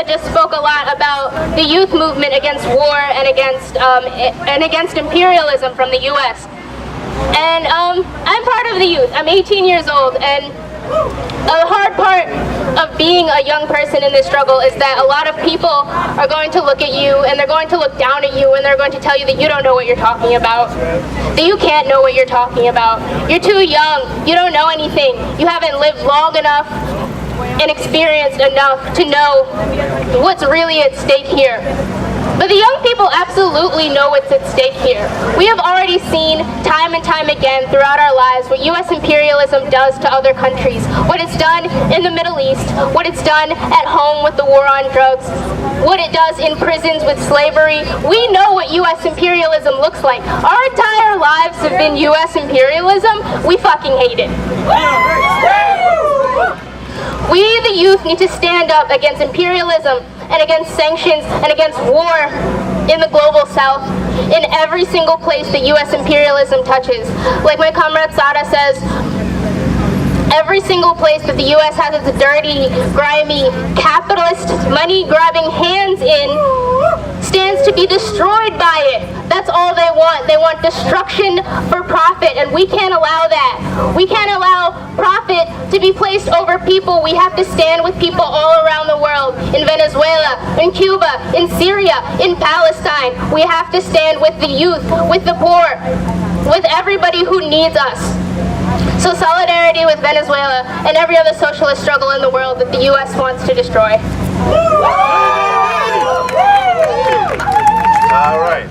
Teresa just spoke a lot about the youth movement against war and against imperialism from the U.S. And I'm part of the youth. I'm 18 years old, and the hard part of being a young person in this struggle is that a lot of people are going to look at you, and they're going to look down at you, and they're going to tell you that you don't know what you're talking about, that you can't know what you're talking about. You're too young. You don't know anything. You haven't lived long enough and experienced enough to know what's really at stake here. But the young people absolutely know what's at stake here. We have already seen time and time again throughout our lives what U.S. imperialism does to other countries, what it's done in the Middle East, what it's done at home with the war on drugs, what it does in prisons with slavery. We know what U.S. imperialism looks like. Our entire lives have been U.S. imperialism. We fucking hate it. We, the youth, need to stand up against imperialism and against sanctions and against war in the global south, in every single place that U.S. imperialism touches. Like my comrade Sada says, every single place that the U.S. has its dirty, grimy, capitalist, money-grabbing hands in stands to be destroyed by it. That's all they want. They want destruction for profit, and we can't allow that. We can't allow profit to be placed over people. We have to stand with people all around the world, in Venezuela, in Cuba, in Syria, in Palestine. We have to stand with the youth, with the poor, with everybody who needs us. So solidarity with Venezuela and every other socialist struggle in the world that the U.S. wants to destroy. All right.